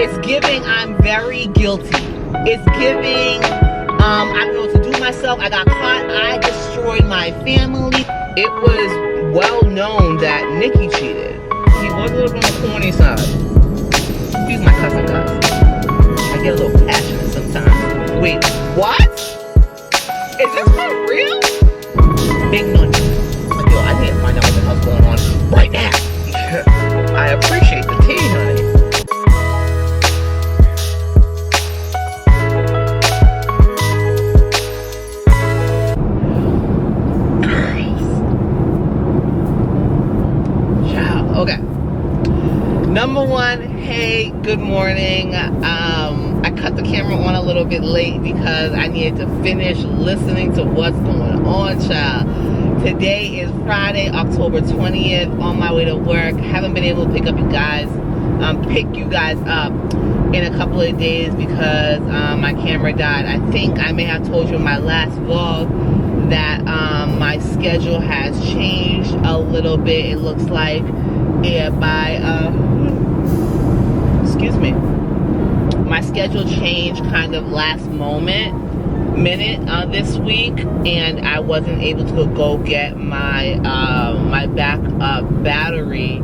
It's giving I'm very guilty. It's giving I don't know what to do with myself. I got caught. I destroyed my family. It was well known that Nikki cheated. He was a little bit on the corny side. Excuse my cousin, guys. I get a little passionate sometimes. Wait, what? Is this for real? Big none. Like, yo, I need to find out what the hell's going on right now. I appreciate the tea, honey. Okay. Number one, hey, good morning. I cut the camera on a little bit late because I needed to finish listening to what's going on, child. Today is Friday, October 20th, on my way to work. Haven't been able to pick you guys up in a couple of days because my camera died. I think I may have told you in my last vlog that my schedule has changed a little bit. It looks like my schedule changed kind of last minute this week, and I wasn't able to go get my my backup battery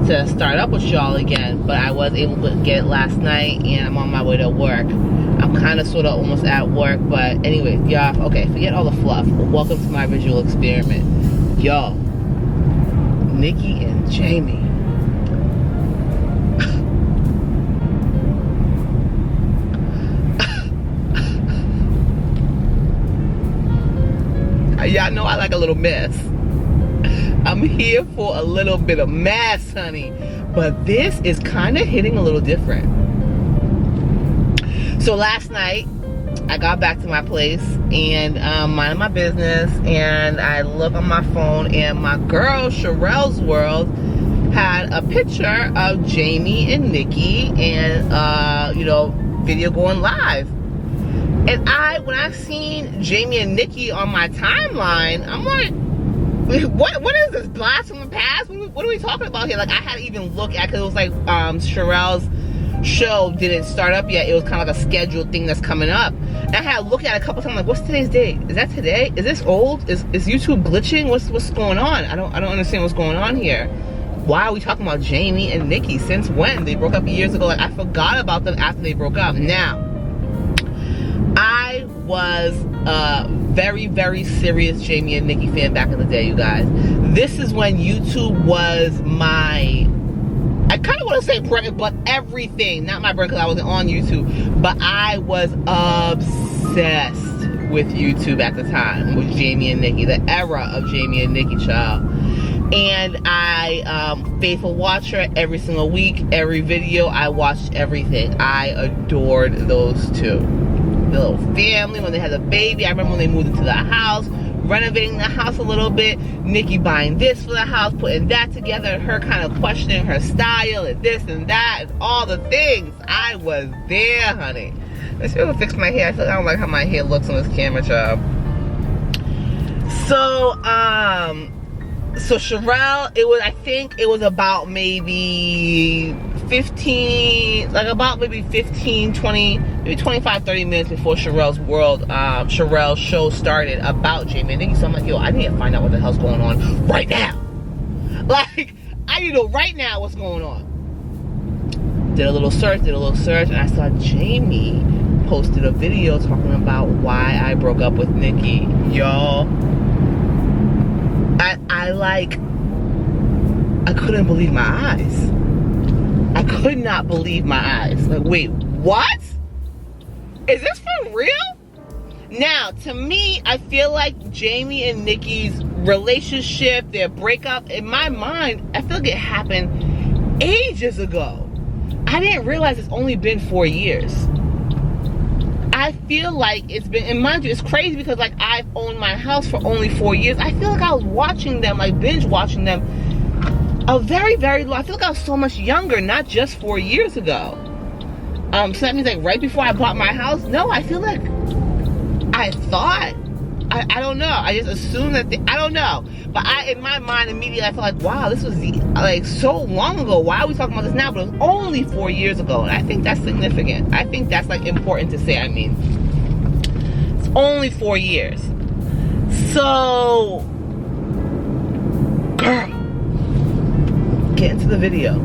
to start up with y'all again, but I was able to get it last night, and I'm on my way to work. I'm kind of sort of almost at work, but anyway, y'all, okay, forget all the fluff. Welcome to my visual experiment. Y'all, Nikki and Jaime. Y'all know I like a little mess. I'm here for a little bit of mess, honey. But this is kind of hitting a little different. So last night, I got back to my place and minding my business, and I look on my phone, and my girl Sherelle's World had a picture of Jaime and Nikki and you know, video going live. And when I seen Jaime and Nikki on my timeline, I'm like, what is this, blast from the past? What are we talking about here? Like, I had to even look at, because it was like Sherelle's show didn't start up yet. It was kind of like a scheduled thing that's coming up. And I had to look at it a couple times, like, what's today's date? Is that today? Is this old? Is YouTube glitching? What's going on? I don't understand what's going on here. Why are we talking about Jaime and Nikki? Since when? They broke up years ago. Like, I forgot about them after they broke up. Now, I was a very, very serious Jaime and Nikki fan back in the day, you guys. This is when YouTube was my, I kind of want to say bread, but everything. Not my bread because I wasn't on YouTube. But I was obsessed with YouTube at the time, with Jaime and Nikki. The era of Jaime and Nikki, child. And I faithful watcher every single week, every video. I watched everything. I adored those two. The little family, when they had a baby. I remember when they moved into the house, renovating the house a little bit, Nikki buying this for the house, putting that together, and her kind of questioning her style and this and that and all the things. I was there, honey. Let's be able to fix my hair. I don't like how my hair looks on this camera, child. So Sherelle, I think it was about maybe 15, like about maybe 15, 20, maybe 25, 30 minutes before Sherelle's World, Sherelle's show started about Jaime and Nikki. So I'm like, yo, I need to find out what the hell's going on right now. Like, I need to know right now what's going on. Did a little search, and I saw Jaime posted a video talking about why I broke up with Nikki. Y'all, I couldn't believe my eyes. I could not believe my eyes. Like, wait, what? Is this for real? Now, to me, I feel like Jaime and Nikki's relationship, their breakup, in my mind, I feel like it happened ages ago. I didn't realize it's only been 4 years. I feel like it's been, and mind you, it's crazy because like I've owned my house for only 4 years. I feel like I was watching them, like binge watching them, a very, very low. I feel like I was so much younger, not just 4 years ago. So that means like right before I bought my house. No, I feel like I thought I don't know. I just assume that I don't know. But in my mind, immediately I felt like, wow, this was like so long ago. Why are we talking about this now? But it was only 4 years ago. And I think that's significant. I think that's like important to say. I mean, it's only 4 years. So, girl, get into the video.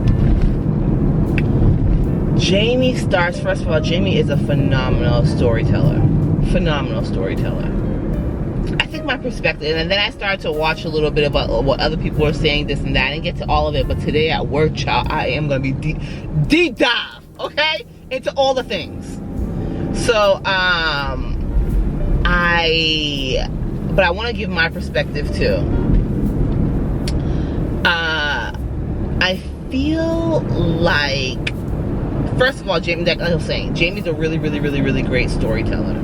Jaime starts, first of all, Jaime is a phenomenal storyteller. Phenomenal storyteller. I think my perspective, and then I started to watch a little bit about what other people are saying, this and that. I didn't get to all of it, but today at work, child, I am going to be deep dive, okay, into all the things. So, but I want to give my perspective too. I feel like, first of all, Jaime, like I was saying, Jaime's a really, really, really, really great storyteller.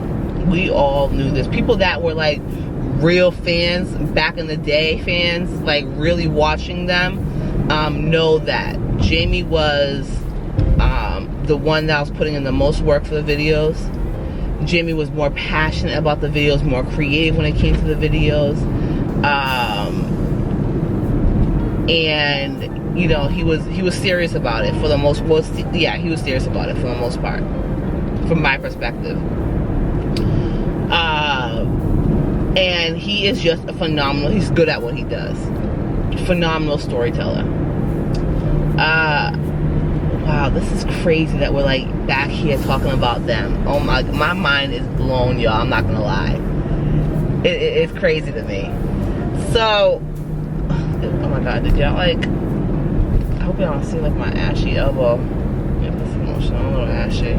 We all knew this. People that were like real fans back in the day, fans, like really watching them, know that Jaime was the one that was putting in the most work for the videos. Jaime was more passionate about the videos, more creative when it came to the videos. And you know, he was serious about it for the most part. Yeah, he was serious about it for the most part, from my perspective. And he is just a phenomenal, he's good at what he does. Phenomenal storyteller. Wow, this is crazy that we're like back here talking about them. Oh my mind is blown, y'all. I'm not gonna lie. It's crazy to me. So, oh my God, did y'all like, I hope y'all don't see like my ashy elbow. Yeah, this emotional, I'm a little ashy.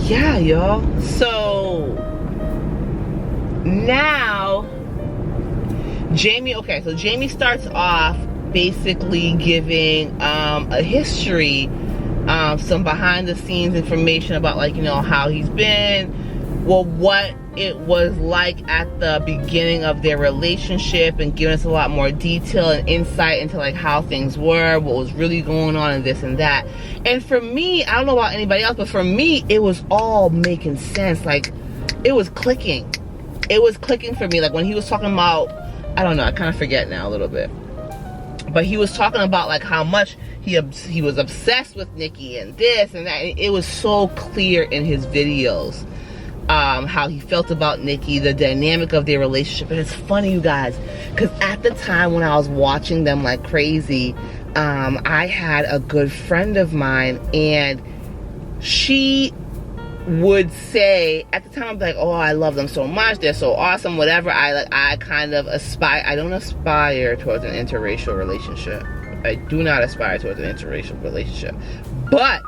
Yeah, y'all. So now Jaime, okay, so Jaime starts off basically giving a history, some behind the scenes information about, like, you know, how he's been, well, what it was like at the beginning of their relationship, and giving us a lot more detail and insight into like how things were, what was really going on, and this and that. And for me, I don't know about anybody else, but for me, it was all making sense. Like, it was clicking. It was clicking for me. Like when he was talking about, I don't know, I kind of forget now a little bit, but he was talking about like how much he was obsessed with Nikki and this and that. And it was so clear in his videos. How he felt about Nikki, the dynamic of their relationship. And it's funny, you guys, because at the time when I was watching them like crazy, I had a good friend of mine, and she would say, at the time, I'd be like, oh, I love them so much, they're so awesome, whatever. I kind of aspire, I don't aspire towards an interracial relationship. I do not aspire towards an interracial relationship, but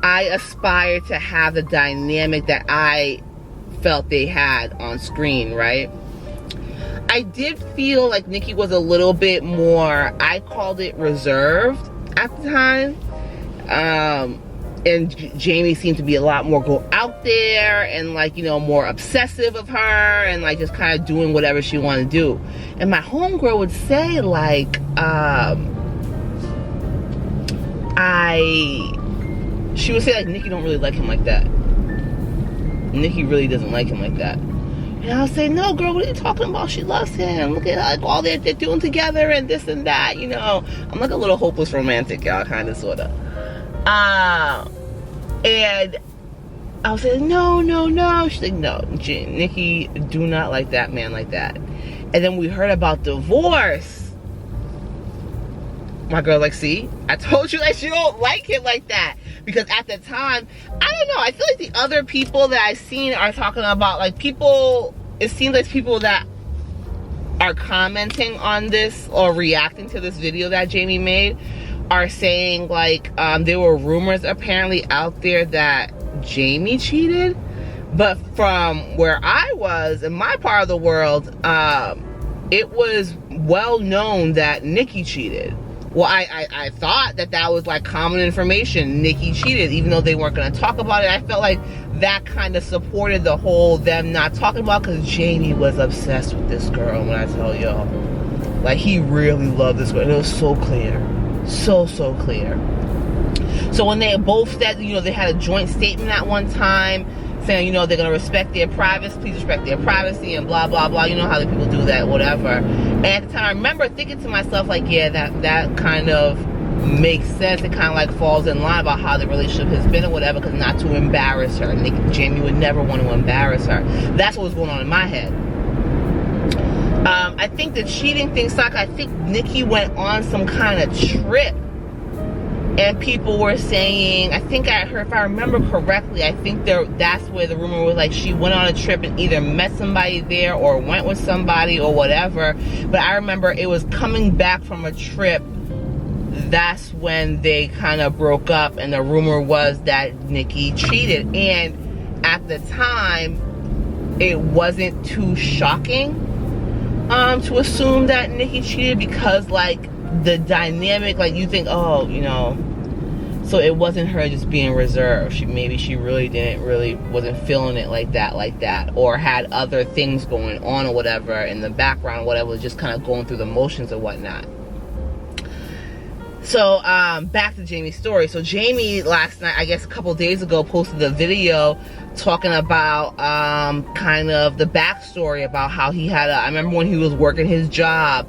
I aspire to have the dynamic that I felt they had on screen, right? I did feel like Nikki was a little bit more, I called it reserved at the time. And Jaime seemed to be a lot more go out there and, like, you know, more obsessive of her and like just kind of doing whatever she wanted to do. And my homegirl would say like, she would say like, Nikki don't really like him like that. Nikki really doesn't like him like that. And I would say, no, girl, what are you talking about? She loves him. Look at like all they're doing together and this and that, you know. I'm like a little hopeless romantic, y'all, kind of, sort of. And I was saying, no. She's like, no, Nikki do not like that man like that. And then we heard about divorce. My girl, like, see, I told you that she don't like him like that. Because at the time, I don't know, I feel like the other people that I've seen are talking about, like, people, it seems like people that are commenting on this or reacting to this video that Jaime made are saying, like, there were rumors apparently out there that Jaime cheated. But from where I was, in my part of the world, it was well known that Nikki cheated. Well, I thought that was like common information. Nikki cheated, even though they weren't going to talk about it. I felt like that kind of supported the whole them not talking about, because Jaime was obsessed with this girl, when I tell y'all. Like, he really loved this girl. And it was so clear. So clear. So when they both said, you know, they had a joint statement at one time saying, you know, they're gonna respect their privacy, please respect their privacy, and blah blah blah. You know how the people do that, whatever. And at the time, I remember thinking to myself, like, yeah, that kind of makes sense. It kind of like falls in line about how the relationship has been or whatever, because not to embarrass her. Jamie would never want to embarrass her. That's what was going on in my head. I think the cheating thing sucked. I think Nikki went on some kind of trip, and people were saying, I think I heard, if I remember correctly, I think that's where the rumor was, like, she went on a trip and either met somebody there or went with somebody or whatever. But I remember it was coming back from a trip, that's when they kind of broke up, and the rumor was that Nikki cheated. And at the time, it wasn't too shocking to assume that Nikki cheated, because like the dynamic, like you think, oh, you know, so it wasn't her just being reserved. Maybe she really wasn't feeling it like that, or had other things going on or whatever in the background, whatever, was just kind of going through the motions or whatnot. So back to Jamie's story. So Jamie last night, I guess a couple days ago, posted a video talking about kind of the backstory about how he had I remember when he was working his job,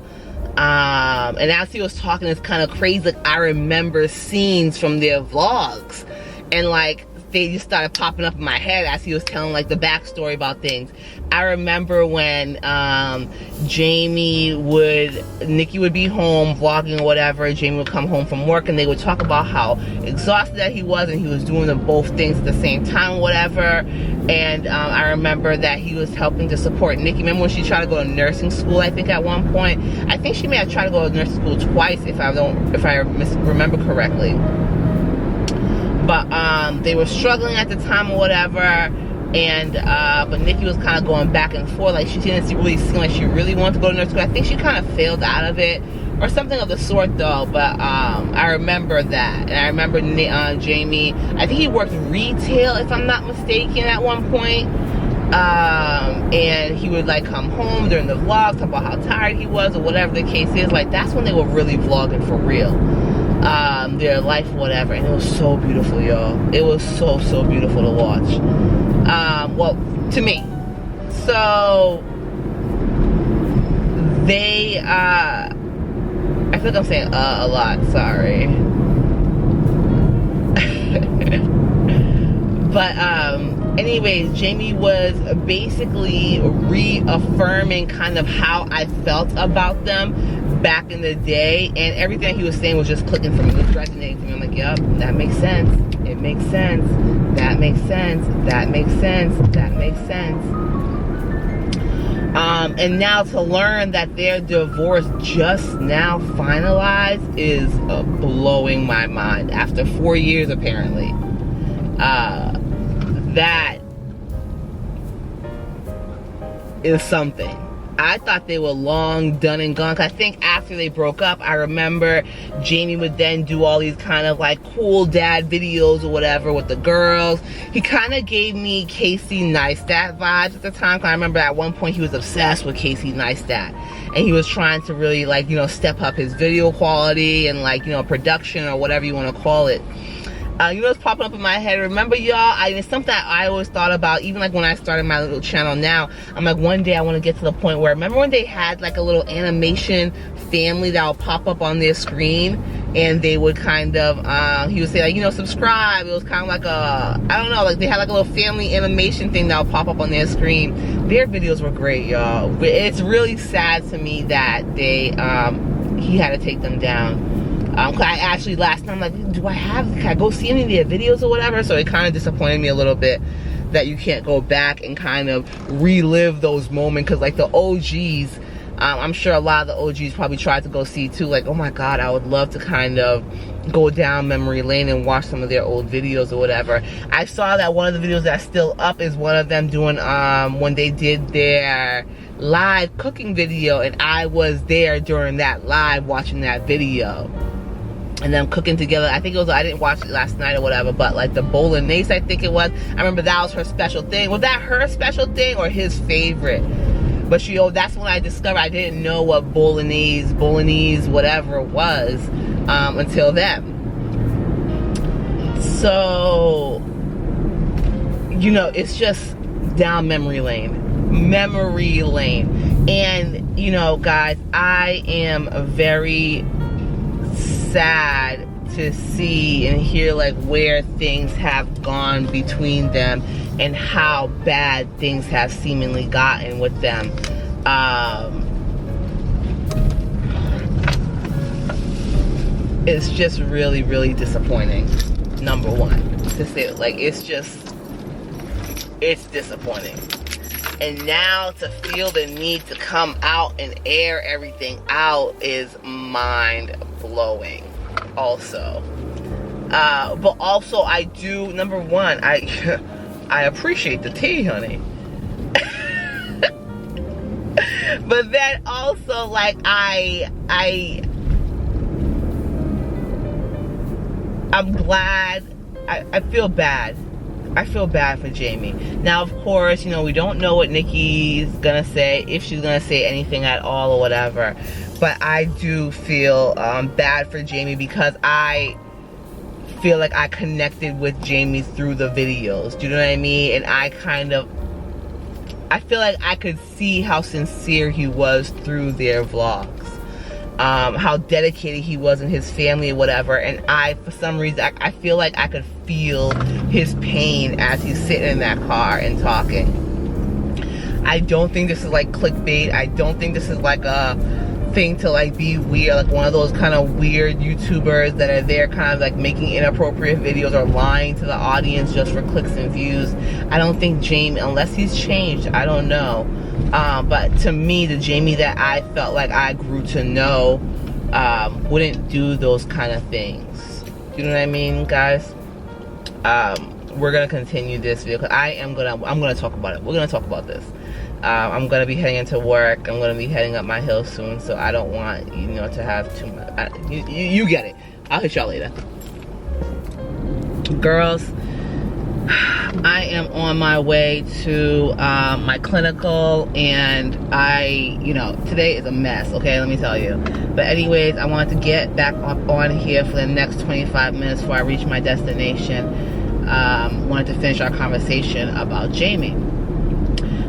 and as he was talking, it's kind of crazy, like I remember scenes from their vlogs, and like they just started popping up in my head as he was telling like the backstory about things. I remember when Nikki would be home vlogging or whatever, Jamie would come home from work, and they would talk about how exhausted that he was, and he was doing both things at the same time, whatever. And I remember that he was helping to support Nikki. Remember when she tried to go to nursing school, I think at one point? I think she may have tried to go to nursing school twice, if I remember correctly. But they were struggling at the time or whatever, and but Nikki was kind of going back and forth, like she didn't really seem like she really wanted to go to nursing school. I think she kind of failed out of it or something of the sort though. But I remember that, and I remember Jamie, I think he worked retail if I'm not mistaken at one point, and he would like come home during the vlog, talk about how tired he was or whatever the case is. Like that's when they were really vlogging for real. Their life, whatever, and it was so beautiful, y'all. It was so beautiful to watch. Well, to me. So they I feel like I'm saying a lot, sorry. But anyways, Jamie was basically reaffirming kind of how I felt about them back in the day, and everything he was saying was just clicking for me, was resonating to me. I'm like, yep, that makes sense. It makes sense. That makes sense. That makes sense. That makes sense. And now to learn that their divorce just now finalized is blowing my mind after 4 years apparently. That is something. I thought they were long done and gone. 'Cause I think after they broke up, I remember Jamie would then do all these kind of like cool dad videos or whatever with the girls. He kind of gave me Casey Neistat vibes at the time. 'Cause I remember at one point he was obsessed with Casey Neistat, and he was trying to really like, you know, step up his video quality and like, you know, production or whatever you want to call it. You know what's popping up in my head? Remember, y'all, it's something that I always thought about, even like when I started my little channel now. I'm like, one day I want to get to the point where, remember when they had like a little animation family that would pop up on their screen, and they would kind of, he would say like, you know, subscribe. It was kind of like a, I don't know, like they had like a little family animation thing that would pop up on their screen. Their videos were great, y'all. But it's really sad to me that they, he had to take them down. I actually last night, I'm like, can I go see any of their videos or whatever? So it kind of disappointed me a little bit that you can't go back and kind of relive those moments. Because like the OGs, I'm sure a lot of the OGs probably tried to go see too. Like, oh my God, I would love to kind of go down memory lane and watch some of their old videos or whatever. I saw that one of the videos that's still up is one of them doing, when they did their live cooking video, and I was there during that live watching that video. And them cooking together. I think it was, I didn't watch it last night or whatever, but like the bolognese, I think it was. I remember that was her special thing. Was that her special thing or his favorite? But she, that's when I discovered I didn't know what bolognese, whatever it was, until then. So you know, it's just down memory lane. And, you know, guys, I am very sad to see and hear like where things have gone between them and how bad things have seemingly gotten with them. It's just really, really disappointing. Number one, to say it, like, it's disappointing. And now to feel the need to come out and air everything out is mind-blowing also. But also I do, number one, I appreciate the tea, honey. But then also, like, I'm glad, I feel bad. I feel bad for Jaime. Now, of course, you know, we don't know what Nikki's gonna say, if she's gonna say anything at all or whatever. But I do feel bad for Jaime, because I feel like I connected with Jaime through the videos. Do you know what I mean? And I feel like I could see how sincere he was through their vlogs. How dedicated he was in his family or whatever. And for some reason, I feel like I could feel his pain as he's sitting in that car and talking. I don't think this is like clickbait. I don't think this is like a thing to like be weird, like one of those kind of weird YouTubers that are there kind of like making inappropriate videos or lying to the audience just for clicks and views. I don't think Jaime, unless he's changed, I don't know. But to me, the Jaime that I felt like I grew to know wouldn't do those kind of things. You know what I mean, guys? We're gonna continue this video because I'm gonna talk about it. We're gonna talk about this. I'm gonna be heading into work. I'm gonna be heading up my hill soon, so I don't want, you know, to have too much. You get it. I'll hit y'all later, girls. I am on my way to my clinical, and you know, today is a mess, okay, let me tell you. But anyways, I wanted to get back up on here for the next 25 minutes before I reach my destination. Wanted to finish our conversation about Jaime.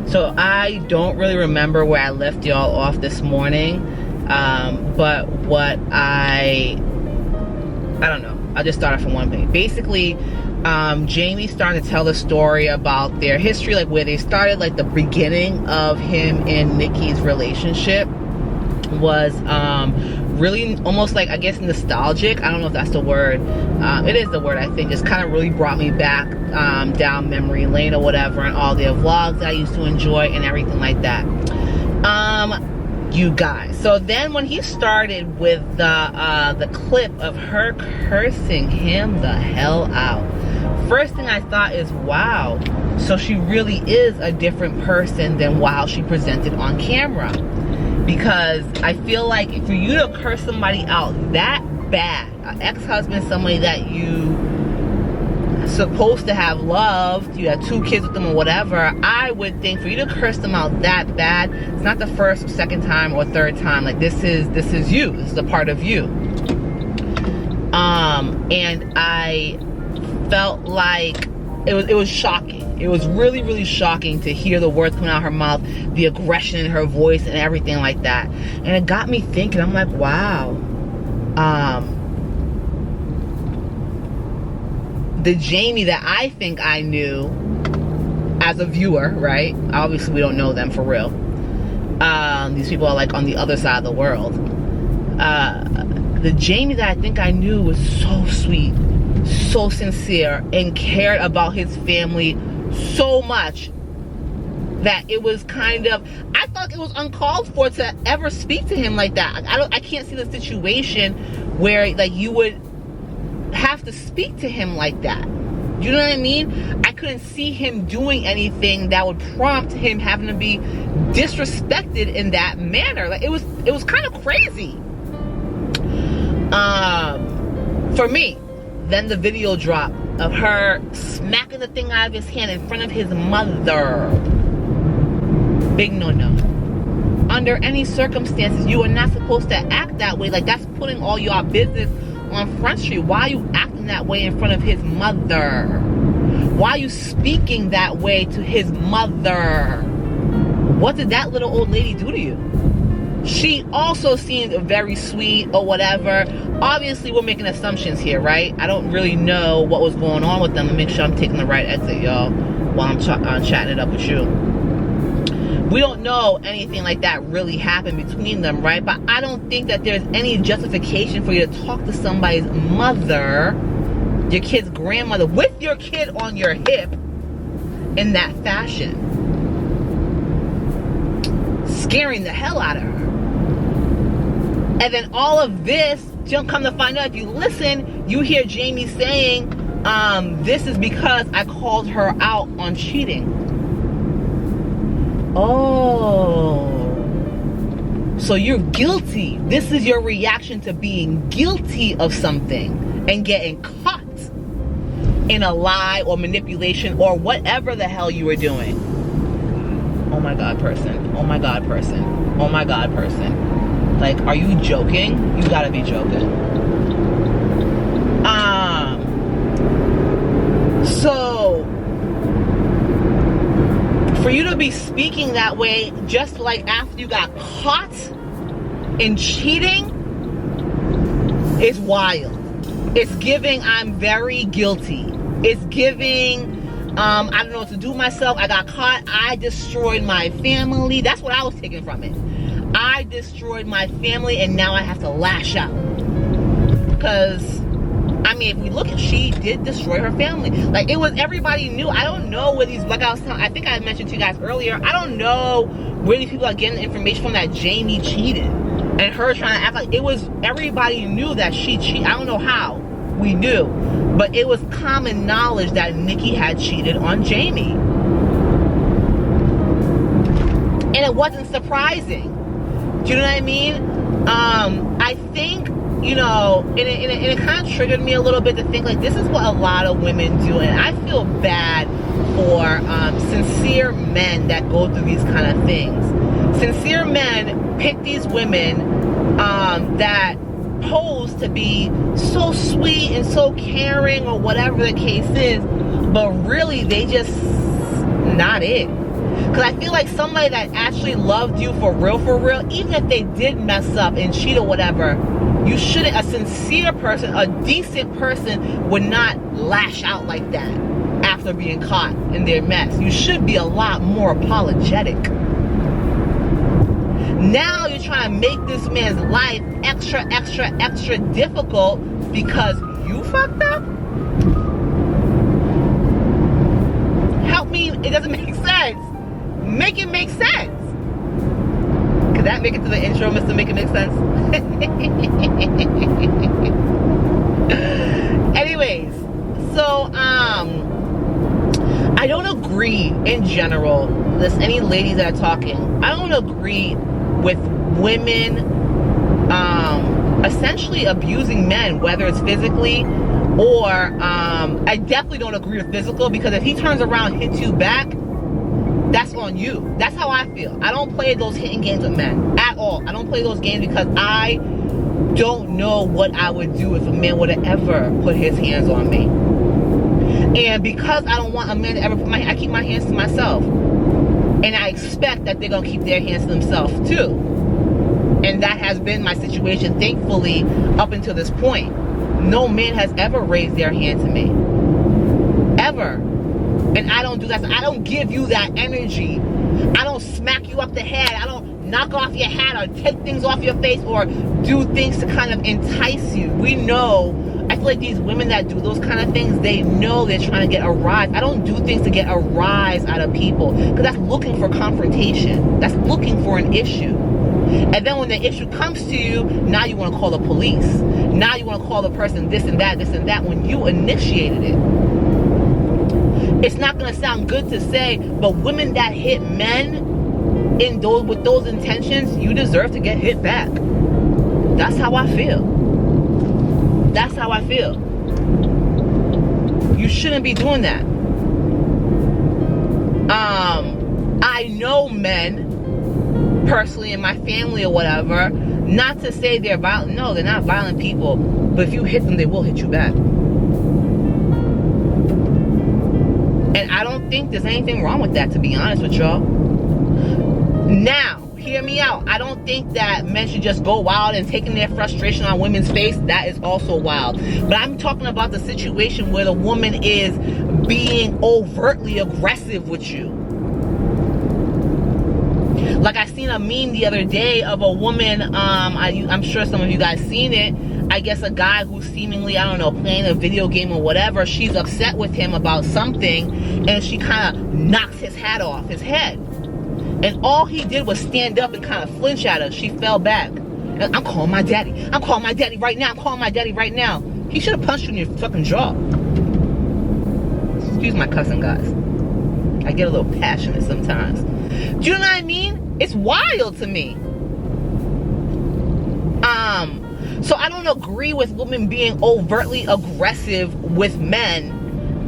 So I don't really remember where I left y'all off this morning, but what I don't know. I'll just start off from one thing. Basically, Jaime started to tell the story about their history, like where they started, like the beginning of him and Nikki's relationship was really almost like, I guess, nostalgic. I don't know if that's the word. It is the word, I think. It's kind of really brought me back down memory lane or whatever, and all their vlogs that I used to enjoy and everything like that. You guys, so then when he started with the clip of her cursing him the hell out, first thing I thought is, wow, so she really is a different person than while she presented on camera. Because I feel like for you to curse somebody out that bad, an ex-husband, somebody that you supposed to have loved, you had 2 kids with them or whatever, I would think for you to curse them out that bad, it's not the first or second time or third time. Like, this is you. This is a part of you. And I felt like it was shocking. It was really, really shocking to hear the words coming out of her mouth, the aggression in her voice and everything like that. And it got me thinking, I'm like, wow. The Jaime that I think I knew as a viewer, right? Obviously we don't know them for real. These people are like on the other side of the world. The Jaime that I think I knew was so sweet, so sincere, and cared about his family so much that it was kind of, I thought it was uncalled for to ever speak to him like that. I can't see the situation where like you would have to speak to him like that. You know what I mean? I couldn't see him doing anything that would prompt him having to be disrespected in that manner. Like, it was kind of crazy. For me. Then the video dropped of her smacking the thing out of his hand in front of his mother. Big no-no. Under any circumstances, you are not supposed to act that way. Like, that's putting all your business on Front Street. Why are you acting that way in front of his mother? Why are you speaking that way to his mother? What did that little old lady do to you? She also seemed very sweet or whatever. Obviously, we're making assumptions here, right? I don't really know what was going on with them. Let me make sure I'm taking the right exit, y'all, while I'm chatting it up with you. We don't know anything like that really happened between them, right? But I don't think that there's any justification for you to talk to somebody's mother, your kid's grandmother, with your kid on your hip in that fashion. Scaring the hell out of her. And then all of this, just come to find out, if you listen, you hear Jamie saying, this is because I called her out on cheating. Oh. So you're guilty. This is your reaction to being guilty of something and getting caught in a lie or manipulation or whatever the hell you were doing. Oh my God, person. Oh my God, person. Oh my God, person. Like, are you joking? You gotta be joking. So for you to be speaking that way just like after you got caught in cheating is wild. It's giving I'm very guilty. It's giving I don't know what to do with myself. I got caught. I destroyed my family. That's what I was taking from it. I destroyed my family and now I have to lash out. Because, I mean, if we look at, she did destroy her family. Like, it was, everybody knew. I don't know where these, like I was telling, I think I mentioned to you guys earlier, I don't know where these people are getting the information from that Jamie cheated. And her trying to act like, it was, everybody knew that she cheated. I don't know how we knew. But it was common knowledge that Nikki had cheated on Jamie. And it wasn't surprising. Do you know what I mean? I think, you know, and it kind of triggered me a little bit to think, like, this is what a lot of women do. And I feel bad for sincere men that go through these kind of things. Sincere men pick these women that pose to be so sweet and so caring or whatever the case is, but really they just not it. Because I feel like somebody that actually loved you for real, even if they did mess up and cheat or whatever, you shouldn't, a sincere person, a decent person would not lash out like that after being caught in their mess. You should be a lot more apologetic. Now you're trying to make this man's life extra difficult because you fucked up? Help me, it doesn't make sense. Make it make sense. Could that make it to the intro, Mr. Make It Make Sense? Anyways, so I don't agree in general. There's any ladies that are talking, I don't agree with women essentially abusing men, whether it's physically or I definitely don't agree with physical, because if he turns around and hits you back, that's on you. That's how I feel. I don't play those hitting games with men at all. I don't play those games because I don't know what I would do if a man would have ever put his hands on me. And because I don't want a man to ever put I keep my hands to myself. And I expect that they're going to keep their hands to themselves too. And that has been my situation, thankfully, up until this point. No man has ever raised their hand to me. Ever. And I don't do that. I don't give you that energy. I don't smack you up the head. I don't knock off your hat or take things off your face or do things to kind of entice you. We know, I feel like these women that do those kind of things, they know they're trying to get a rise. I don't do things to get a rise out of people, because that's looking for confrontation. That's looking for an issue. And then when the issue comes to you, now you want to call the police. Now you want to call the person this and that, when you initiated it. It's not going to sound good to say, but women that hit men with those intentions, you deserve to get hit back. That's how I feel. That's how I feel. You shouldn't be doing that. I know men, personally in my family or whatever, not to say they're violent. No, they're not violent people. But if you hit them, they will hit you back. don't think there's anything wrong with that, to be honest with y'all. Now, hear me out. I don't think that men should just go wild and taking their frustration on women's face. That is also wild. But I'm talking about the situation where the woman is being overtly aggressive with you. Like, I seen a meme the other day of a woman, I'm sure some of you guys seen it. I guess a guy who's seemingly, I don't know, playing a video game or whatever, she's upset with him about something, and she kind of knocks his hat off his head. And all he did was stand up and kind of flinch at her. She fell back. And, I'm calling my daddy. I'm calling my daddy right now. I'm calling my daddy right now. He should have punched you in your fucking jaw. Excuse my cussing, guys. I get a little passionate sometimes. Do you know what I mean? It's wild to me. So I don't agree with women being overtly aggressive with men,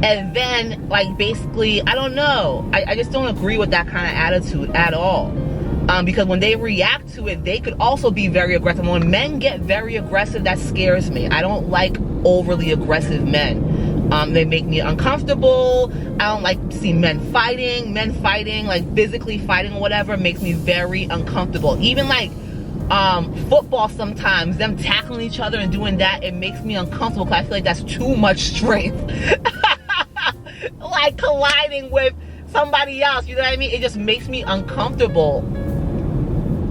and then, like, basically, I don't know. I just don't agree with that kind of attitude at all. Because when they react to it, they could also be very aggressive. When men get very aggressive, that scares me. I don't like overly aggressive men. They make me uncomfortable. I don't like to see men fighting, like physically fighting or whatever, makes me very uncomfortable. Even like football sometimes, them tackling each other and doing that, it makes me uncomfortable because I feel like that's too much strength. Like colliding with somebody else, you know what I mean? It just makes me uncomfortable,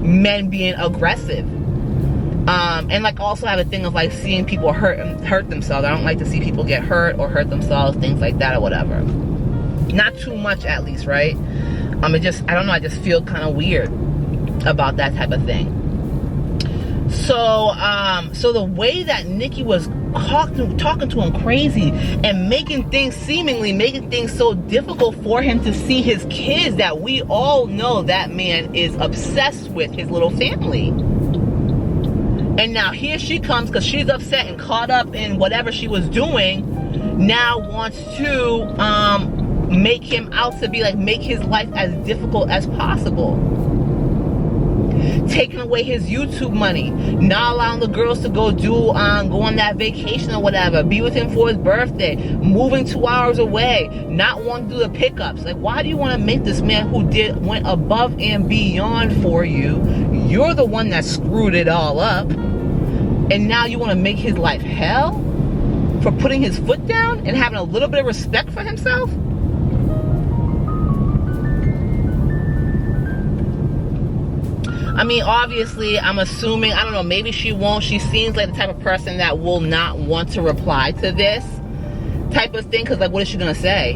men being aggressive. And like also have a thing of like seeing people hurt themselves. I don't like to see people get hurt or hurt themselves, things like that or whatever. Not too much, at least, right? It just, I don't know, I just feel kind of weird about that type of thing. So so the way that Nikki was talking to him crazy and making things so difficult for him to see his kids, that we all know that man is obsessed with his little family. And now here she comes, because she's upset and caught up in whatever she was doing, now wants to make him out to be like, make his life as difficult as possible. Taking away his YouTube money, not allowing the girls to go on that vacation or whatever, be with him for his birthday, moving 2 hours away, not wanting to do the pickups. Like, why do you want to make this man who went above and beyond for you? You're the one that screwed it all up, and now you want to make his life hell for putting his foot down and having a little bit of respect for himself? I mean, obviously, I'm assuming, I don't know, maybe she won't. She seems like the type of person that will not want to reply to this type of thing. Because, like, what is she going to say?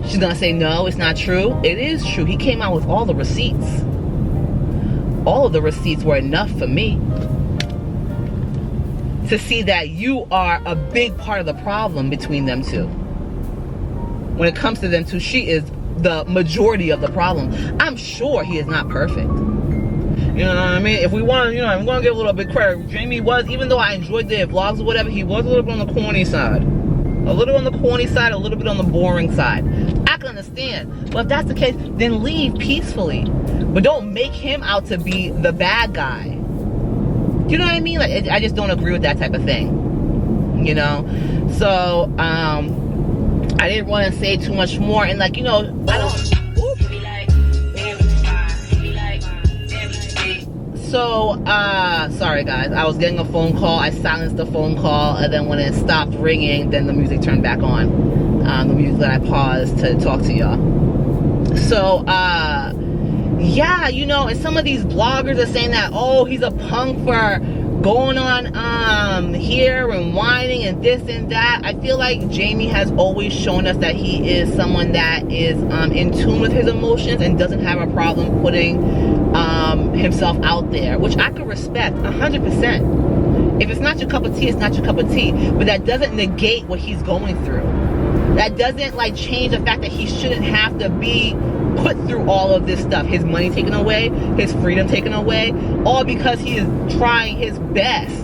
She's going to say, no, it's not true. It is true. He came out with all the receipts. All of the receipts were enough for me to see that you are a big part of the problem between them two. When it comes to them two, she is the majority of the problem. I'm sure he is not perfect. You know what I mean? If we want to, you know, I'm going to give a little bit credit. Jamie was, even though I enjoyed their vlogs or whatever, he was a little bit on the corny side. A little on the corny side, a little bit on the boring side. I can understand. But if that's the case, then leave peacefully. But don't make him out to be the bad guy. Do you know what I mean? Like, I just don't agree with that type of thing. You know? So, I didn't want to say too much more, and like, you know, I don't. So, sorry guys, I was getting a phone call. I silenced the phone call, and then when it stopped ringing, then the music turned back on. The music that I paused to talk to y'all. So, yeah, you know, and some of these bloggers are saying that, oh, he's a punk for going on here and whining and this and that. I feel like Jaime has always shown us that he is someone that is in tune with his emotions and doesn't have a problem putting himself out there, which I could respect 100%. If it's not your cup of tea, it's not your cup of tea. But that doesn't negate what he's going through. That doesn't like change the fact that he shouldn't have to be put through all of this stuff. His money taken away, his freedom taken away, all because he is trying his best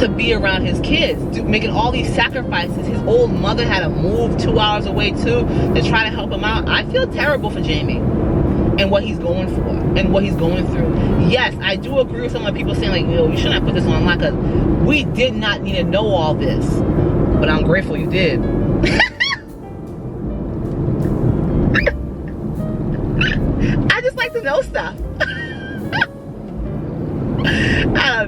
to be around his kids, making all these sacrifices. His old mother had to move 2 hours away too to try to help him out. I feel terrible for Jaime and what he's going for and what he's going through. Yes, I do agree with some of the people saying like, yo, you shouldn't have put this online, because we did not need to know all this. But I'm grateful you did.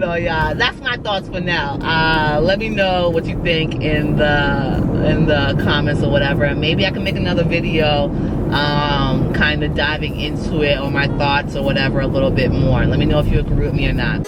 know, y'all. That's my thoughts for now. Let me know what you think in the comments or whatever, and maybe I can make another video kind of diving into it, or my thoughts or whatever a little bit more. Let me know if you agree with me or not.